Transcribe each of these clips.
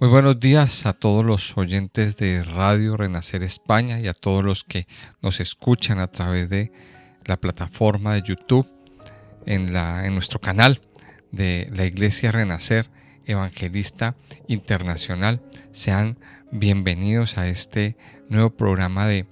Muy buenos días a todos los oyentes de Radio Renacer España y a todos los que nos escuchan a través de la plataforma de YouTube en nuestro canal de la Iglesia Renacer Evangelista Internacional. Sean bienvenidos a este nuevo programa de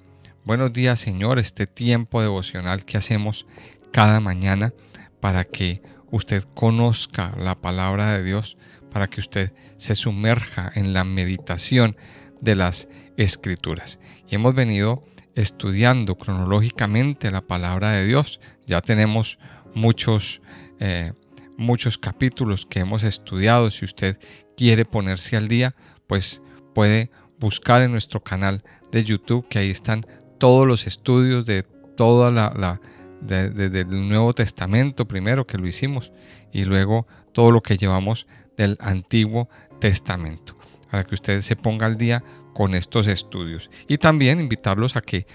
Buenos días, Señor, este tiempo devocional que hacemos cada mañana para que usted conozca la palabra de Dios, para que usted se sumerja en la meditación de las Escrituras. Y hemos venido estudiando cronológicamente la palabra de Dios. Ya tenemos muchos capítulos que hemos estudiado. Si usted quiere ponerse al día, pues puede buscar en nuestro canal de YouTube, que ahí están todos los estudios de toda desde el Nuevo Testamento primero, que lo hicimos, y luego todo lo que llevamos del Antiguo Testamento, para que usted se ponga al día con estos estudios. Y también invitarlos a que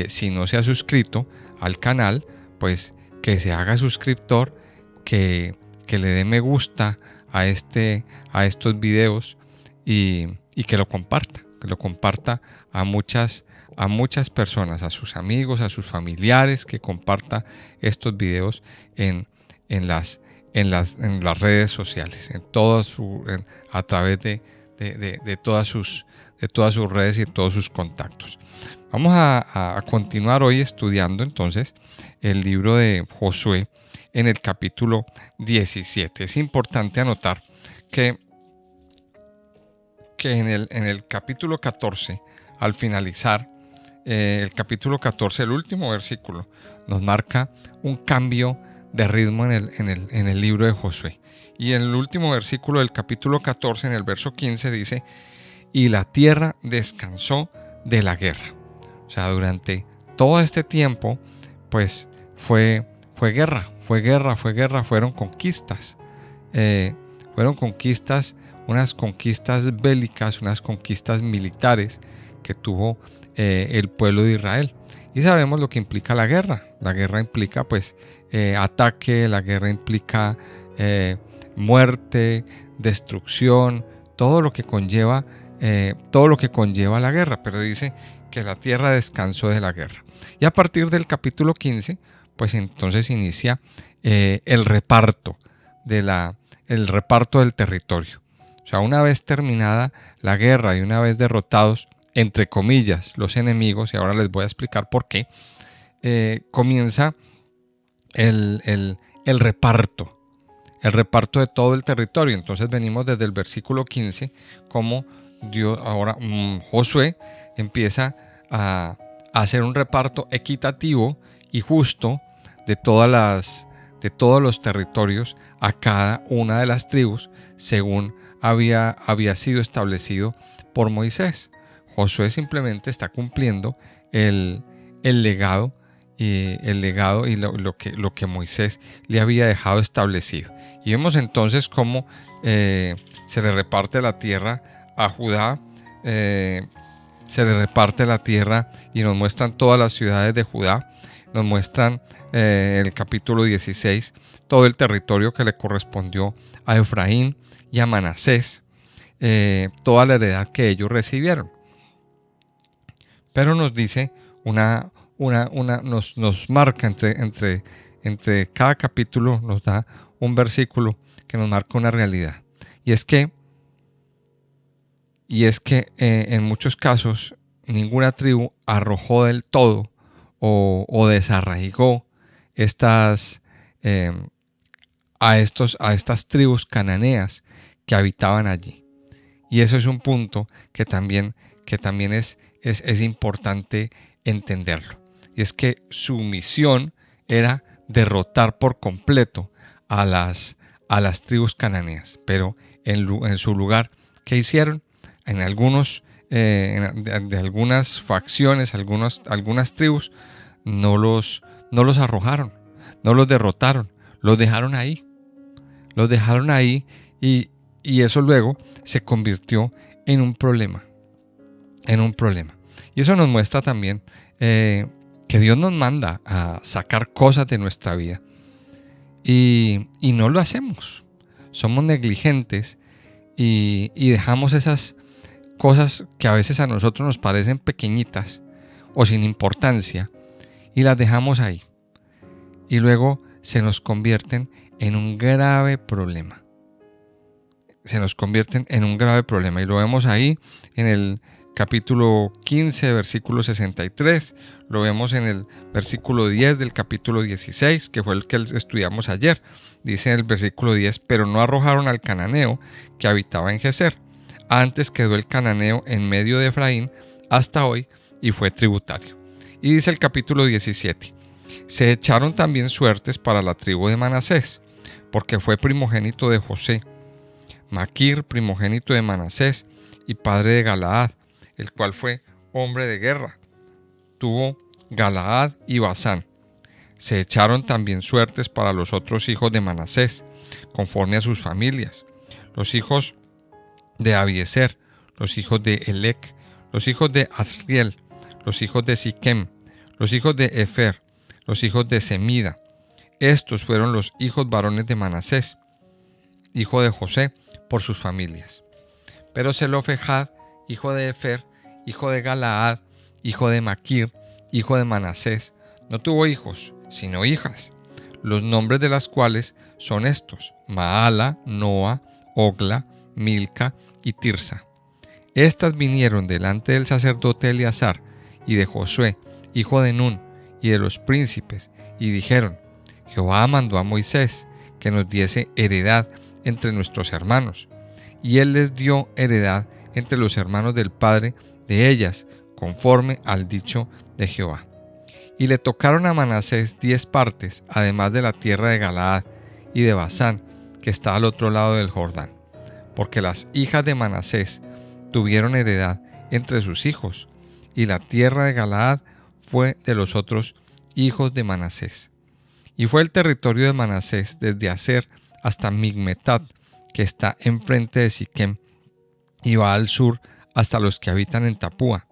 si no se ha suscrito al canal, pues que se haga suscriptor, que le dé me gusta a estos videos y que lo comparta a muchas personas, a sus amigos, a sus familiares, que comparta estos videos en las redes sociales, a través de todas sus redes y todos sus contactos. Vamos a continuar hoy estudiando entonces el libro de Josué en el capítulo 17. Es importante anotar que en el capítulo 14, al finalizar el capítulo 14, el último versículo, nos marca un cambio de ritmo en el libro de Josué. Y en el último versículo del capítulo 14, en el verso 15, dice: y la tierra descansó de la guerra. O sea, durante todo este tiempo, pues fue guerra, fueron conquistas. Unas conquistas bélicas, unas conquistas militares que tuvo el pueblo de Israel. Y sabemos lo que implica la guerra. La guerra implica pues ataque, la guerra implica muerte, destrucción, todo lo que conlleva la guerra. Pero dice que la tierra descansó de la guerra. Y a partir del capítulo 15, pues entonces inicia el reparto del territorio. O sea, una vez terminada la guerra y una vez derrotados, entre comillas, los enemigos, y ahora les voy a explicar por qué, comienza el reparto de todo el territorio. Entonces venimos desde el versículo 15, como Josué empieza a hacer un reparto equitativo y justo de todos los territorios a cada una de las tribus, según había sido establecido por Moisés. Josué simplemente está cumpliendo el legado y lo que Moisés le había dejado establecido. Y vemos entonces cómo se le reparte la tierra a Judá, se le reparte la tierra y nos muestran todas las ciudades de Judá. Nos muestran en el capítulo 16 todo el territorio que le correspondió a Efraín y a Manasés, toda la heredad que ellos recibieron. Pero nos dice nos marca entre cada capítulo, nos da un versículo que nos marca una realidad. Y es que en muchos casos ninguna tribu arrojó del todo o desarraigó a estas tribus cananeas que habitaban allí. Y eso es un punto que también es importante entenderlo. Y es que su misión era derrotar por completo a las tribus cananeas. Pero en su lugar, ¿qué hicieron? En de algunas facciones, algunas tribus, no los arrojaron, no los derrotaron, los dejaron ahí. Y eso luego se convirtió en un problema. Y eso nos muestra también que Dios nos manda a sacar cosas de nuestra vida y no lo hacemos. Somos negligentes y dejamos esas cosas que a veces a nosotros nos parecen pequeñitas o sin importancia y las dejamos ahí. Y luego se nos convierten en un grave problema. Se nos convierten en un grave problema. Y lo vemos ahí en el capítulo 15, versículo 63. Lo vemos en el versículo 10 del capítulo 16, que fue el que estudiamos ayer. Dice en el versículo 10, pero no arrojaron al cananeo que habitaba en Geser. Antes quedó el cananeo en medio de Efraín hasta hoy y fue tributario. Y dice el capítulo 17, se echaron también suertes para la tribu de Manasés, porque fue primogénito de José. Maquir, primogénito de Manasés y padre de Galaad, el cual fue hombre de guerra. Tuvo Galaad y Basán. Se echaron también suertes para los otros hijos de Manasés, conforme a sus familias, los hijos de Abiezer, los hijos de Elec, los hijos de Asriel, los hijos de Siquem, los hijos de Efer, los hijos de Semida. Estos fueron los hijos varones de Manasés, hijo de José, por sus familias. Pero Zelofejad, hijo de Efer, hijo de Galaad, hijo de Maquir, hijo de Manasés, no tuvo hijos, sino hijas, los nombres de las cuales son estos: Maala, Noa, Ogla, Milca y Tirsa. Estas vinieron delante del sacerdote Eleazar y de Josué, hijo de Nun, y de los príncipes, y dijeron: Jehová mandó a Moisés que nos diese heredad entre nuestros hermanos, y él les dio heredad entre los hermanos del padre de ellas, conforme al dicho de Jehová. Y le tocaron a Manasés 10 partes, además de la tierra de Galaad y de Basán, que está al otro lado del Jordán, porque las hijas de Manasés tuvieron heredad entre sus hijos, y la tierra de Galaad fue de los otros hijos de Manasés. Y fue el territorio de Manasés desde Aser hasta Migmetat, que está enfrente de Siquem, y va al sur hasta los que habitan en Tapúa.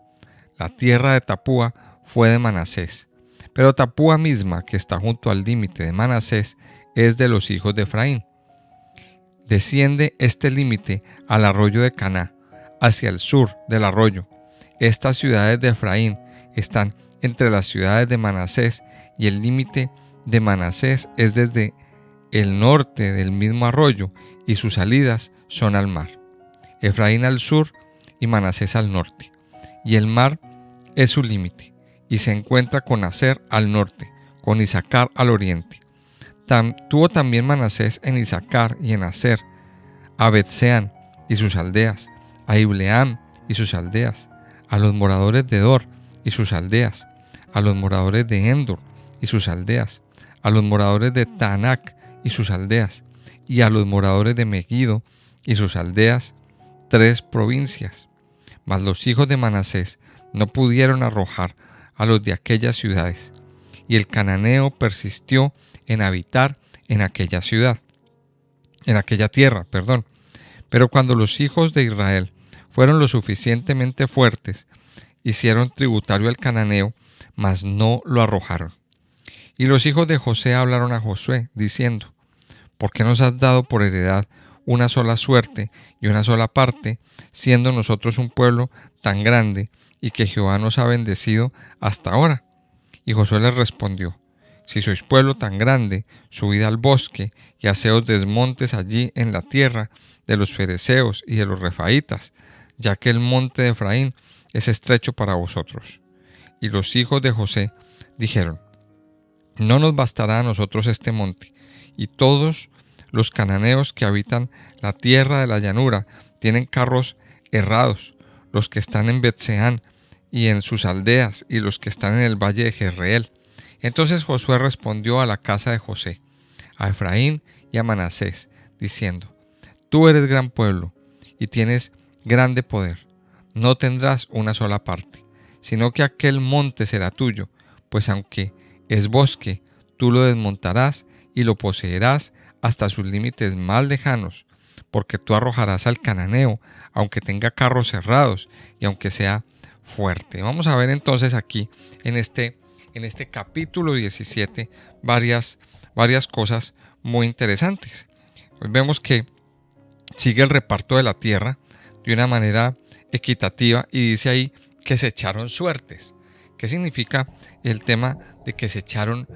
La tierra de Tapúa fue de Manasés, pero Tapúa misma, que está junto al límite de Manasés, es de los hijos de Efraín. Desciende este límite al arroyo de Caná, hacia el sur del arroyo. Estas ciudades de Efraín están entre las ciudades de Manasés, y el límite de Manasés es desde el norte del mismo arroyo, y sus salidas son al mar. Efraín al sur y Manasés al norte, y el mar es su límite, y se encuentra con Aser al norte, con Isacar al oriente. Tuvo también Manasés en Isacar y en Aser a Betseán y sus aldeas, a Ibleam y sus aldeas, a los moradores de Dor y sus aldeas, a los moradores de Endor y sus aldeas, a los moradores de Taanac y sus aldeas, y a los moradores de Megiddo y sus aldeas, 3 provincias. Mas los hijos de Manasés no pudieron arrojar a los de aquellas ciudades, y el cananeo persistió en habitar en aquella tierra. Pero cuando los hijos de Israel fueron lo suficientemente fuertes, hicieron tributario al cananeo, mas no lo arrojaron. Y los hijos de José hablaron a Josué, diciendo: ¿Por qué nos has dado por heredad una sola suerte y una sola parte, siendo nosotros un pueblo tan grande, y que Jehová nos ha bendecido hasta ahora? Y Josué les respondió: Si sois pueblo tan grande, subid al bosque y haceos desmontes allí en la tierra de los fereceos y de los refaitas, ya que el monte de Efraín es estrecho para vosotros. Y los hijos de José dijeron: No nos bastará a nosotros este monte, y todos los cananeos que habitan la tierra de la llanura tienen carros herrados, los que están en Betseán y en sus aldeas, y los que están en el valle de Jezreel. Entonces Josué respondió a la casa de José, a Efraín y a Manasés, diciendo: Tú eres gran pueblo, y tienes grande poder. No tendrás una sola parte, sino que aquel monte será tuyo, pues aunque es bosque, tú lo desmontarás y lo poseerás hasta sus límites más lejanos, porque tú arrojarás al cananeo, aunque tenga carros cerrados y aunque sea fuerte. Vamos a ver entonces aquí en este capítulo 17 varias cosas muy interesantes. Pues vemos que sigue el reparto de la tierra de una manera equitativa y dice ahí que se echaron suertes. ¿Qué significa el tema de que se echaron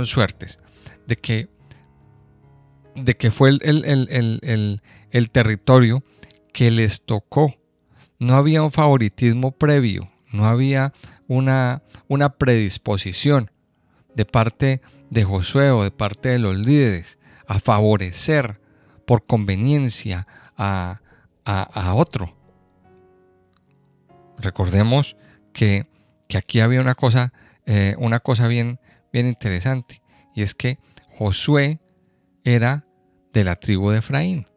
suertes? De que fue el territorio que les tocó. No había un favoritismo previo, no había una predisposición de parte de Josué o de parte de los líderes a favorecer por conveniencia a otro. Recordemos que aquí había una cosa bien interesante, y es que Josué era de la tribu de Efraín.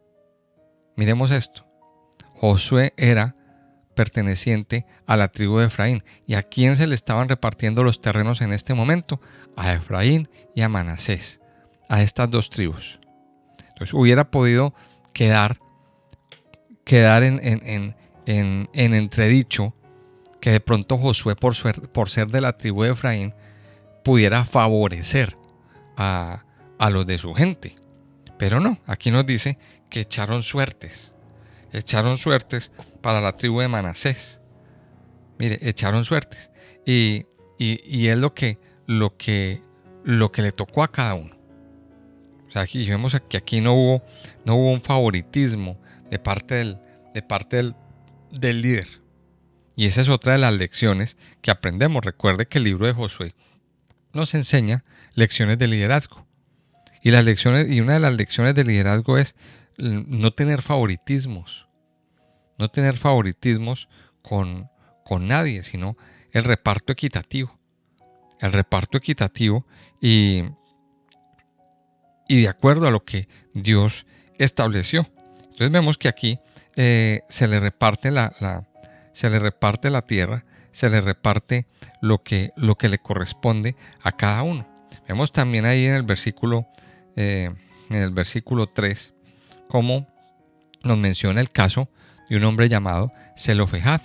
Miremos esto. Josué era perteneciente a la tribu de Efraín. ¿Y a quién se le estaban repartiendo los terrenos en este momento? A Efraín y a Manasés, a estas dos tribus. Entonces hubiera podido quedar en entredicho que de pronto Josué, por ser de la tribu de Efraín, pudiera favorecer a los de su gente. Pero no, aquí nos dice que echaron suertes para la tribu de Manasés. Mire, echaron suertes. Y es lo que le tocó a cada uno. O sea, aquí vemos que aquí no hubo un favoritismo de parte del líder. Y esa es otra de las lecciones que aprendemos. Recuerde que el libro de Josué nos enseña lecciones de liderazgo. Y una de las lecciones de liderazgo es no tener favoritismos. No tener favoritismos con nadie, sino el reparto equitativo. El reparto equitativo y de acuerdo a lo que Dios estableció. Entonces vemos que aquí se le reparte la tierra, se le reparte lo que le corresponde a cada uno. Vemos también ahí en el versículo 3 cómo nos menciona el caso de un hombre llamado Zelofehad.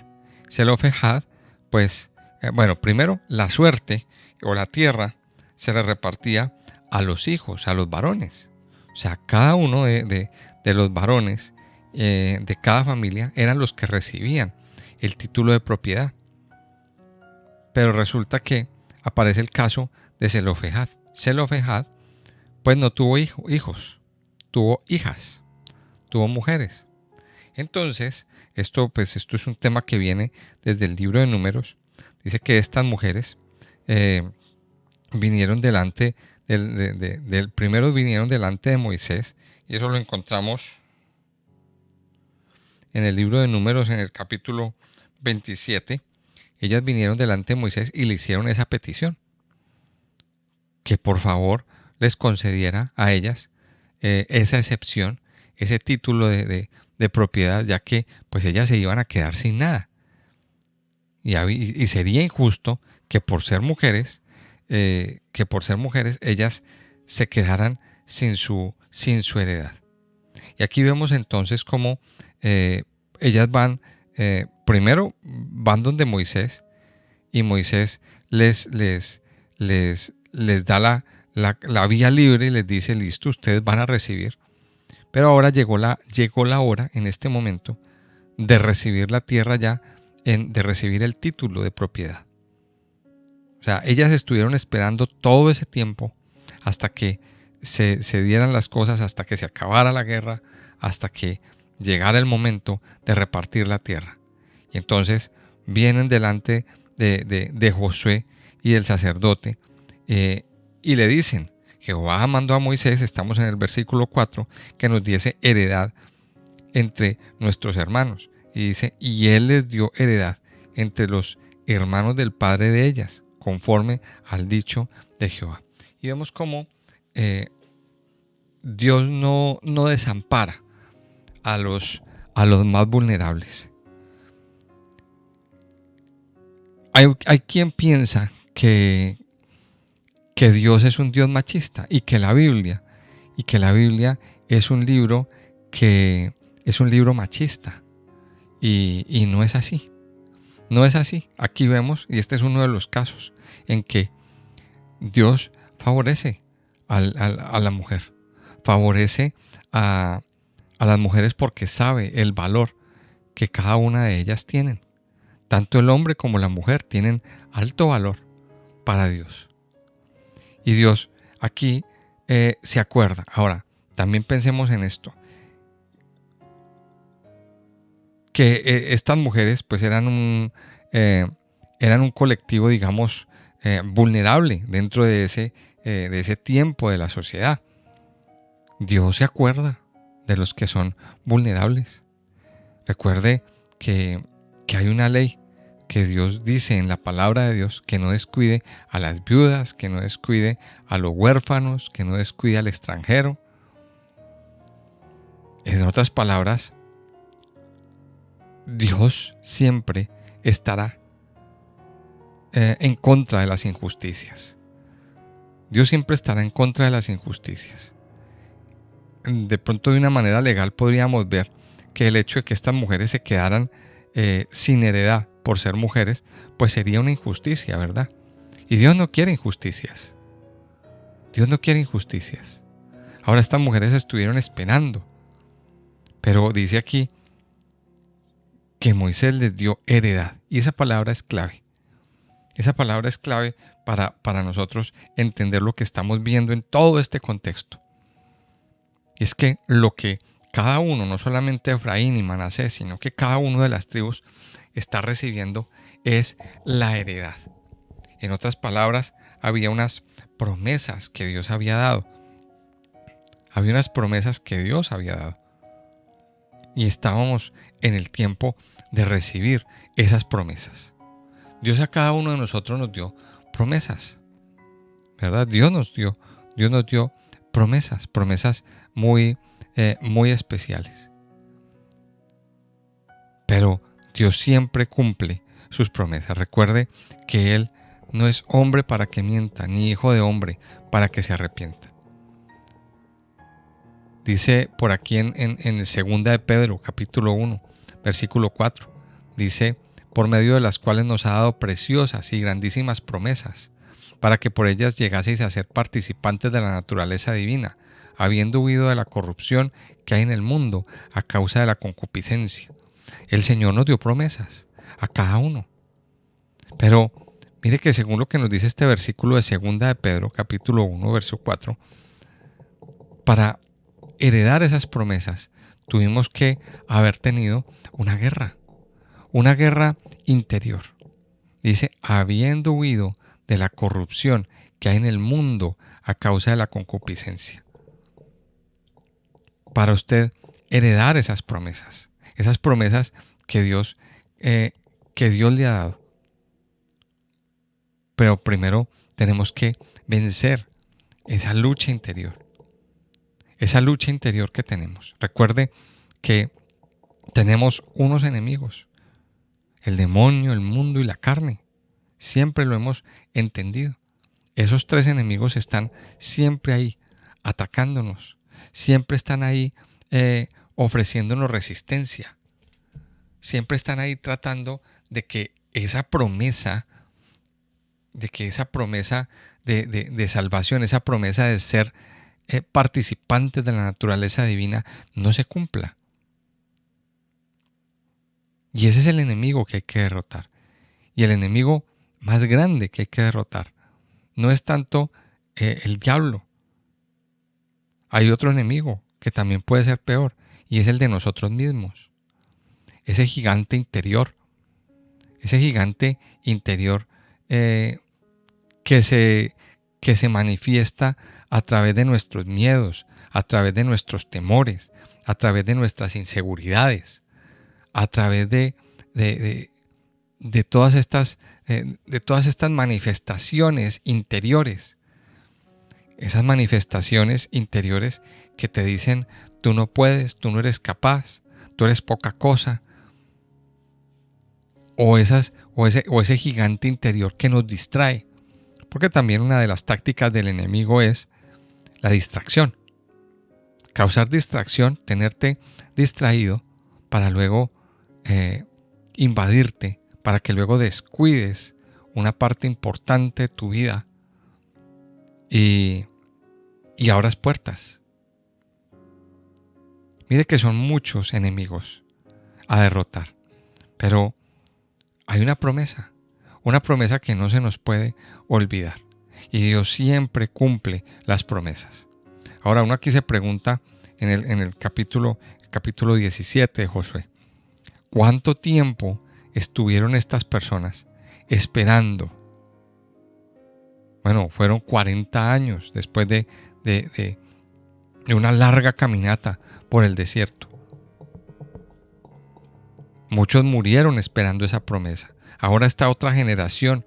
Zelofehad, pues, primero la suerte o la tierra se le repartía a los hijos, a los varones. O sea, cada uno de los varones de cada familia eran los que recibían el título de propiedad. Pero resulta que aparece el caso de Zelofehad. Zelofehad, pues no tuvo hijos, tuvo hijas, tuvo mujeres. Entonces, esto es un tema que viene desde el libro de Números. Dice que estas mujeres vinieron delante primero vinieron delante de Moisés, y eso lo encontramos en el libro de Números en el capítulo 27. Ellas vinieron delante de Moisés y le hicieron esa petición, que por favor les concediera a ellas esa excepción, ese título de propiedad, ya que pues ellas se iban a quedar sin nada. Y sería injusto que por ser mujeres, ellas se quedaran sin su heredad. Y aquí vemos entonces cómo ellas primero van donde Moisés, y Moisés les da la vía libre y les dice: listo, ustedes van a recibir. Pero ahora llegó la hora, en este momento, de recibir la tierra ya, de recibir el título de propiedad. O sea, ellas estuvieron esperando todo ese tiempo hasta que se dieran las cosas, hasta que se acabara la guerra, hasta que llegara el momento de repartir la tierra. Y entonces vienen delante de Josué y del sacerdote y le dicen: Jehová mandó a Moisés, estamos en el versículo 4, que nos diese heredad entre nuestros hermanos. Y dice: y él les dio heredad entre los hermanos del padre de ellas, conforme al dicho de Jehová. Y vemos cómo Dios no desampara a los más vulnerables. Hay quien piensa que Dios es un Dios machista y que la Biblia es un libro machista, y no es así. No es así. Aquí vemos, y este es uno de los casos en que Dios favorece a la mujer, favorece a a las mujeres porque sabe el valor que cada una de ellas tienen. Tanto el hombre como la mujer tienen alto valor para Dios. Y Dios aquí se acuerda. Ahora, también pensemos en esto, que estas mujeres pues eran un colectivo, digamos, vulnerable dentro de ese tiempo de la sociedad. Dios se acuerda de los que son vulnerables. Recuerde que hay una ley que Dios dice en la palabra de Dios, que no descuide a las viudas, que no descuide a los huérfanos, que no descuide al extranjero. En otras palabras, Dios siempre estará en contra de las injusticias. Dios siempre estará en contra de las injusticias. De pronto, de una manera legal, podríamos ver que el hecho de que estas mujeres se quedaran sin heredad por ser mujeres, pues sería una injusticia, ¿verdad? Y Dios no quiere injusticias. Dios no quiere injusticias. Ahora estas mujeres estuvieron esperando, pero dice aquí que Moisés les dio heredad. Y esa palabra es clave. Esa palabra es clave para nosotros entender lo que estamos viendo en todo este contexto. Y es que lo que cada uno, no solamente Efraín y Manasés, sino que cada uno de las tribus está recibiendo es la heredad. En otras palabras, había unas promesas que Dios había dado. Había unas promesas que Dios había dado. Y estábamos en el tiempo de recibir esas promesas. Dios a cada uno de nosotros nos dio promesas, ¿verdad? Dios nos dio promesas muy especiales. Pero Dios siempre cumple sus promesas. Recuerde que Él no es hombre para que mienta, ni hijo de hombre para que se arrepienta. Dice por aquí en 2 de Pedro, capítulo 1, versículo 4, dice, por medio de las cuales nos ha dado preciosas y grandísimas promesas, para que por ellas llegaseis a ser participantes de la naturaleza divina, habiendo huido de la corrupción que hay en el mundo a causa de la concupiscencia. El Señor nos dio promesas a cada uno. Pero mire que según lo que nos dice este versículo de 2 de Pedro, capítulo 1, verso 4, para heredar esas promesas tuvimos que haber tenido una guerra interior. Dice, habiendo huido de la corrupción que hay en el mundo a causa de la concupiscencia. Para usted heredar esas promesas que Dios le ha dado. Pero primero tenemos que vencer esa lucha interior que tenemos. Recuerde que tenemos unos enemigos, el demonio, el mundo y la carne. Siempre lo hemos entendido. Esos tres enemigos están siempre ahí, atacándonos. Siempre están ahí ofreciéndonos resistencia. Siempre están ahí tratando de que esa promesa de salvación, esa promesa de ser participantes de la naturaleza divina, no se cumpla. Y ese es el enemigo que hay que derrotar. Y el enemigo más grande que hay que derrotar no es tanto el diablo. Hay otro enemigo que también puede ser peor, y es el de nosotros mismos. Ese gigante interior que se manifiesta a través de nuestros miedos, a través de nuestros temores, a través de nuestras inseguridades, a través de todas estas manifestaciones interiores. Esas manifestaciones interiores que te dicen, tú no puedes, tú no eres capaz, tú eres poca cosa. O ese gigante interior que nos distrae. Porque también una de las tácticas del enemigo es la distracción. Causar distracción, tenerte distraído para luego invadirte, para que luego descuides una parte importante de tu vida y abras puertas. Mire que son muchos enemigos a derrotar, pero hay una promesa que no se nos puede olvidar. Y Dios siempre cumple las promesas. Ahora uno aquí se pregunta en el capítulo 17 de Josué, ¿cuánto tiempo estuvieron estas personas esperando? Bueno, fueron 40 años después de una larga caminata por el desierto. Muchos murieron esperando esa promesa. Ahora está otra generación,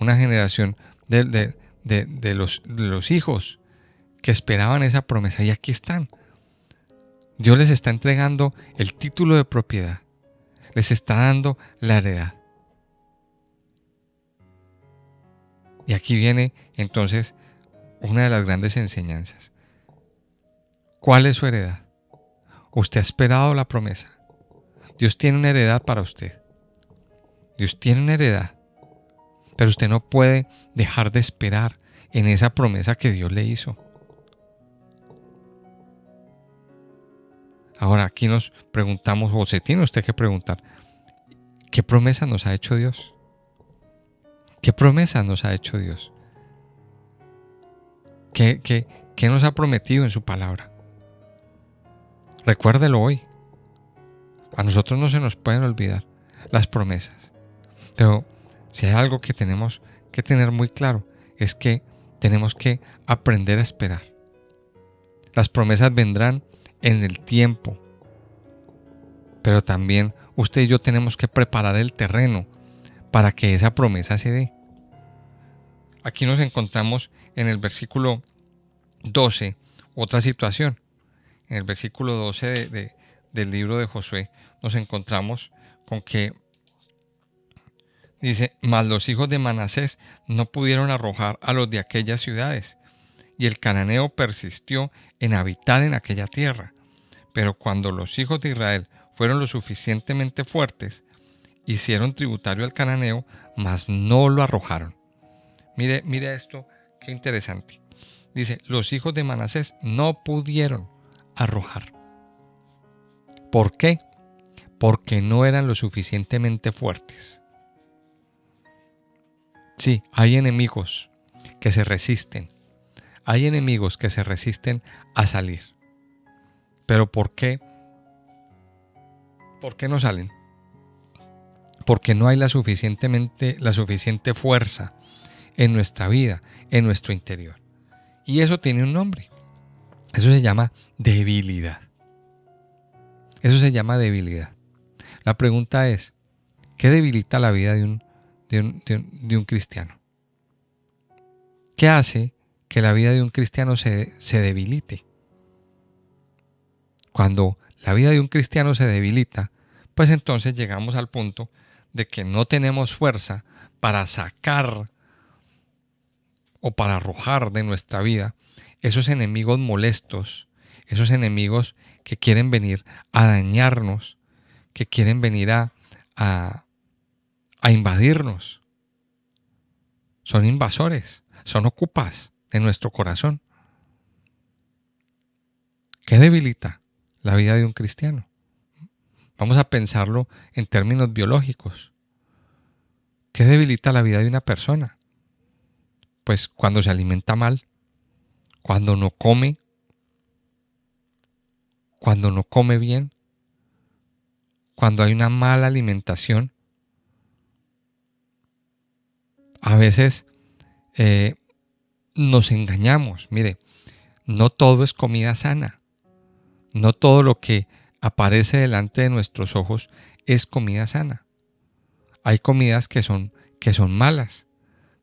una generación de los hijos que esperaban esa promesa, y aquí están. Dios les está entregando el título de propiedad, les está dando la heredad. Y aquí viene entonces una de las grandes enseñanzas. ¿Cuál es su heredad? Usted ha esperado la promesa. Dios tiene una heredad para usted. Dios tiene una heredad. Pero usted no puede dejar de esperar en esa promesa que Dios le hizo. Ahora aquí nos preguntamos, o se tiene usted que preguntar, ¿qué promesa nos ha hecho Dios? ¿Qué promesa nos ha hecho Dios? ¿Qué nos ha prometido en su palabra? Recuérdelo hoy. A nosotros no se nos pueden olvidar las promesas. Pero si hay algo que tenemos que tener muy claro, es que tenemos que aprender a esperar. Las promesas vendrán en el tiempo, pero también usted y yo tenemos que preparar el terreno para que esa promesa se dé. Aquí nos encontramos en el versículo 12, otra situación. En el versículo 12 del libro de Josué nos encontramos con que dice, mas los hijos de Manasés no pudieron arrojar a los de aquellas ciudades, y el cananeo persistió en habitar en aquella tierra. Pero cuando los hijos de Israel fueron lo suficientemente fuertes, hicieron tributario al cananeo, mas no lo arrojaron. Mire esto, qué interesante. Dice, los hijos de Manasés no pudieron arrojar. ¿Por qué? Porque no eran lo suficientemente fuertes. Sí, hay enemigos que se resisten. Hay enemigos que se resisten a salir. ¿Pero por qué? ¿Por qué no salen? Porque no hay la suficiente fuerza en nuestra vida, en nuestro interior. Y eso tiene un nombre. Eso se llama debilidad. Eso se llama debilidad. La pregunta es, ¿qué debilita la vida de un cristiano? ¿Qué hace que la vida de un cristiano se debilite? Cuando la vida de un cristiano se debilita, pues entonces llegamos al punto de que no tenemos fuerza para sacar o para arrojar de nuestra vida esos enemigos molestos, esos enemigos que quieren venir a dañarnos, que quieren venir a invadirnos. Son invasores, son ocupas de nuestro corazón. ¿Qué debilita la vida de un cristiano? Vamos a pensarlo en términos biológicos. ¿Qué debilita la vida de una persona? Pues cuando se alimenta mal, cuando no come bien, cuando hay una mala alimentación. A veces nos engañamos. Mire, no todo es comida sana. No todo lo que aparece delante de nuestros ojos es comida sana. Hay comidas que son malas,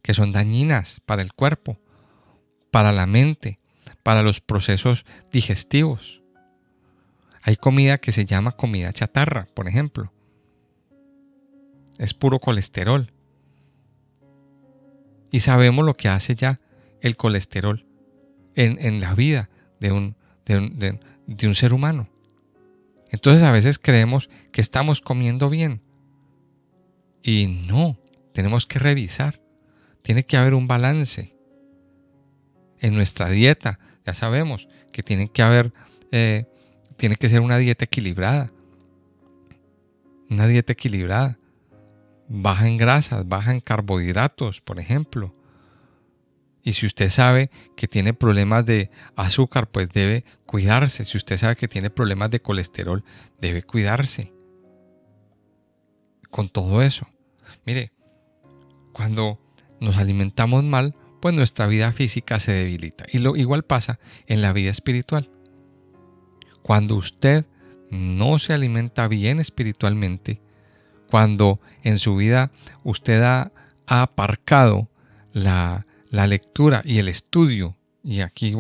que son dañinas para el cuerpo, para la mente, para los procesos digestivos. Hay comida que se llama comida chatarra, por ejemplo. Es puro colesterol. Y sabemos lo que hace ya el colesterol en la vida de un ser humano. Entonces a veces creemos que estamos comiendo bien. Y no, tenemos que revisar. Tiene que haber un balance en nuestra dieta. Ya sabemos que tiene que haber tiene que ser una dieta equilibrada. Una dieta equilibrada. Baja en grasas, baja en carbohidratos, por ejemplo. Y si usted sabe que tiene problemas de azúcar, pues debe cuidarse. Si usted sabe que tiene problemas de colesterol, debe cuidarse. Con todo eso. Mire, cuando nos alimentamos mal, pues nuestra vida física se debilita. Y lo igual pasa en la vida espiritual. Cuando usted no se alimenta bien espiritualmente, cuando en su vida usted ha aparcado la lectura y el estudio, y aquí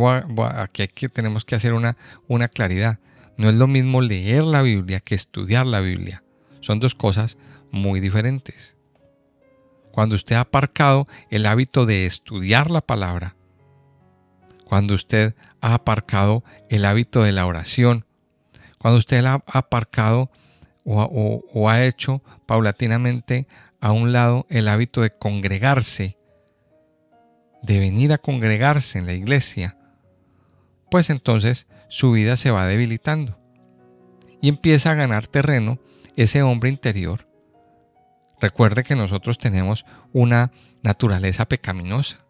tenemos que hacer una claridad. No es lo mismo leer la Biblia que estudiar la Biblia. Son dos cosas muy diferentes. Cuando usted ha aparcado el hábito de estudiar la palabra, cuando usted ha aparcado el hábito de la oración, cuando usted ha aparcado o ha hecho paulatinamente a un lado el hábito de congregarse, de venir a congregarse en la iglesia, pues entonces su vida se va debilitando y empieza a ganar terreno ese hombre interior. Recuerde que nosotros tenemos una naturaleza pecaminosa.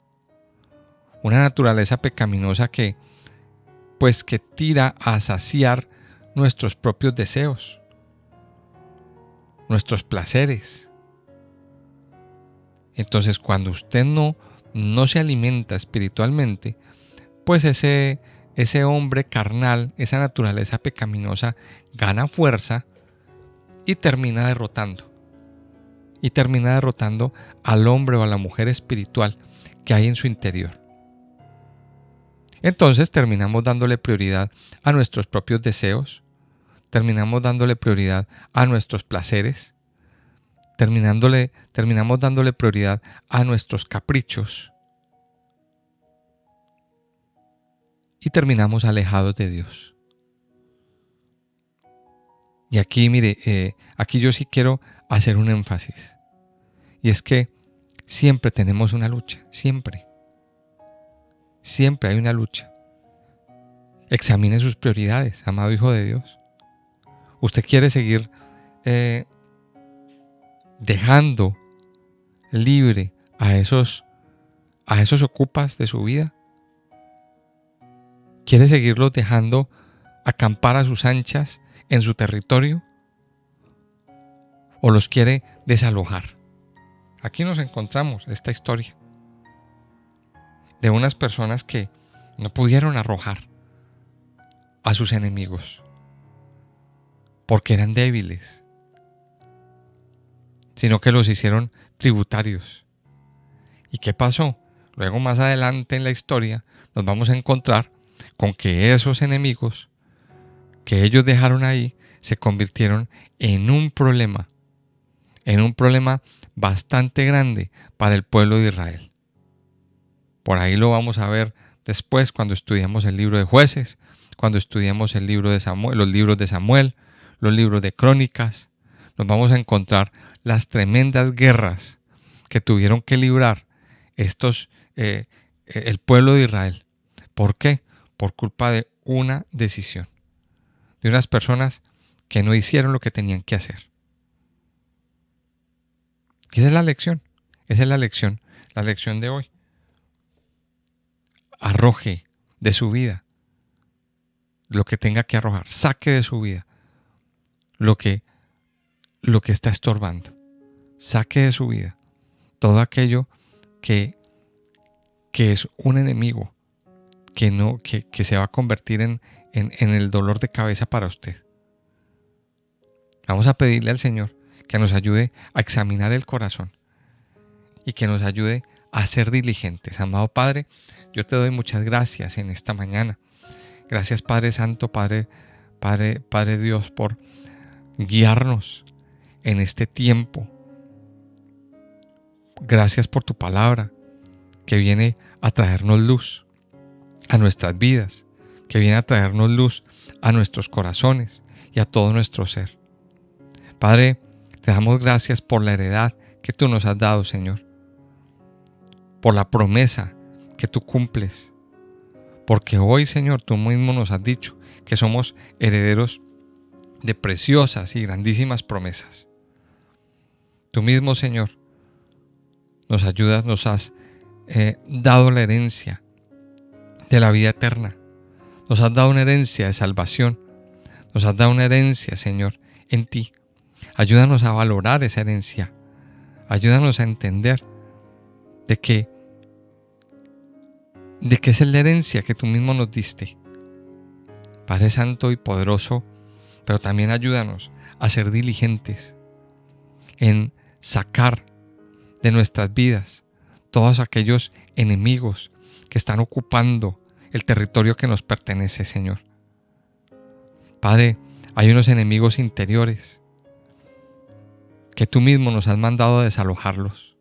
Una naturaleza pecaminosa que tira a saciar nuestros propios deseos, nuestros placeres. Entonces, cuando usted no se alimenta espiritualmente, pues ese hombre carnal, esa naturaleza pecaminosa, gana fuerza y termina derrotando. Y termina derrotando al hombre o a la mujer espiritual que hay en su interior. Entonces terminamos dándole prioridad a nuestros propios deseos, terminamos dándole prioridad a nuestros placeres, terminamos dándole prioridad a nuestros caprichos y terminamos alejados de Dios. Y aquí, mire, aquí yo sí quiero hacer un énfasis. Y es que siempre tenemos una lucha, siempre. Siempre hay una lucha. Examine sus prioridades, amado hijo de Dios. ¿Usted quiere seguir dejando libre a esos ocupas de su vida? ¿Quiere seguirlos dejando acampar a sus anchas en su territorio? ¿O los quiere desalojar? Aquí nos encontramos esta historia de unas personas que no pudieron arrojar a sus enemigos porque eran débiles, sino que los hicieron tributarios. ¿Y qué pasó? Luego, más adelante en la historia, nos vamos a encontrar con que esos enemigos que ellos dejaron ahí se convirtieron en un problema bastante grande para el pueblo de Israel. Por ahí lo vamos a ver después cuando estudiamos el libro de Jueces, cuando estudiamos el libro de Samuel, los libros de Samuel, los libros de Crónicas. Nos vamos a encontrar las tremendas guerras que tuvieron que librar el pueblo de Israel. ¿Por qué? Por culpa de una decisión, de unas personas que no hicieron lo que tenían que hacer. Y esa es la lección, la lección de hoy. Arroje de su vida lo que tenga que arrojar, saque de su vida lo que está estorbando, saque de su vida todo aquello que es un enemigo, que se va a convertir en el dolor de cabeza para usted. Vamos a pedirle al Señor que nos ayude a examinar el corazón y que nos ayude a ser diligentes. Amado Padre, yo te doy muchas gracias en esta mañana. Gracias, Padre Santo, Padre Dios, por guiarnos en este tiempo. Gracias por tu palabra que viene a traernos luz a nuestras vidas, que viene a traernos luz a nuestros corazones y a todo nuestro ser. Padre, te damos gracias por la heredad que tú nos has dado, Señor, por la promesa que tú cumples, Porque hoy, Señor, tú mismo nos has dicho que somos herederos de preciosas y grandísimas promesas. Tú mismo, Señor, nos ayudas, nos has dado la herencia de la vida eterna. Nos has dado una herencia de salvación. Nos has dado una herencia, Señor, en ti. Ayúdanos a valorar esa herencia. Ayúdanos a entender de que es la herencia que tú mismo nos diste. Padre Santo y poderoso, pero también ayúdanos a ser diligentes en sacar de nuestras vidas todos aquellos enemigos que están ocupando el territorio que nos pertenece, Señor. Padre, hay unos enemigos interiores que tú mismo nos has mandado a desalojarlos.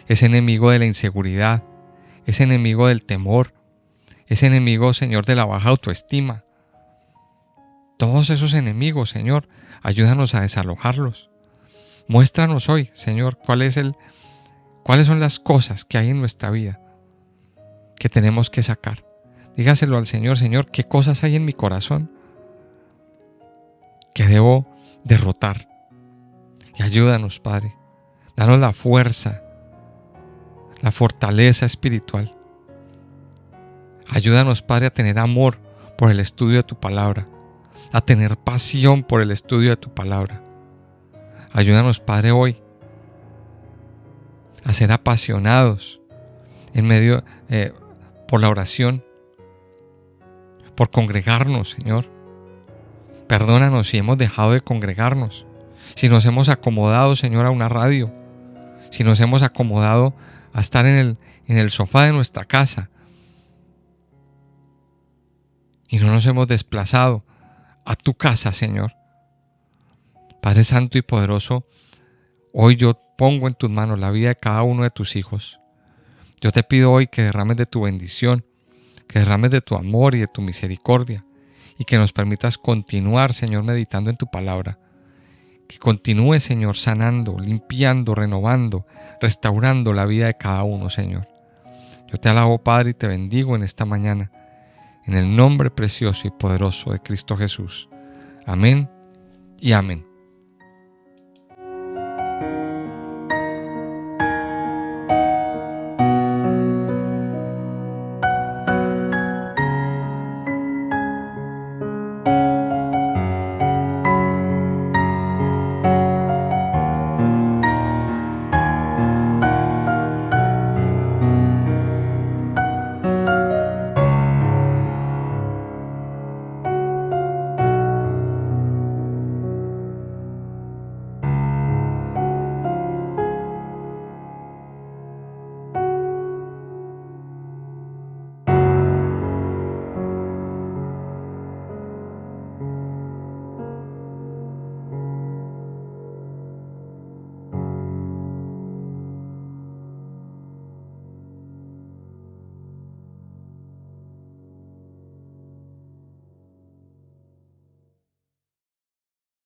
Ese enemigo de la inseguridad, ese enemigo del temor, ese enemigo, Señor, de la baja autoestima. Todos esos enemigos, Señor, ayúdanos a desalojarlos. Muéstranos hoy, Señor, cuáles son las cosas que hay en nuestra vida que tenemos que sacar. Dígaselo al Señor, Señor, ¿qué cosas hay en mi corazón que debo derrotar? Y ayúdanos, Padre. Danos la fuerza, la fortaleza espiritual. Ayúdanos, Padre, a tener amor por el estudio de tu palabra, a tener pasión por el estudio de tu palabra. Ayúdanos, Padre, hoy a ser apasionados en medio por la oración, por congregarnos, Señor. Perdónanos si hemos dejado de congregarnos, si nos hemos acomodado, Señor, a una radio, si nos hemos acomodado a estar en el sofá de nuestra casa y no nos hemos desplazado a tu casa, Señor. Padre Santo y poderoso, hoy yo pongo en tus manos la vida de cada uno de tus hijos. Yo te pido hoy que derrames de tu bendición, que derrames de tu amor y de tu misericordia, y que nos permitas continuar, Señor, meditando en tu palabra. Que continúe, Señor, sanando, limpiando, renovando, restaurando la vida de cada uno, Señor. Yo te alabo, Padre, y te bendigo en esta mañana, en el nombre precioso y poderoso de Cristo Jesús. Amén y amén.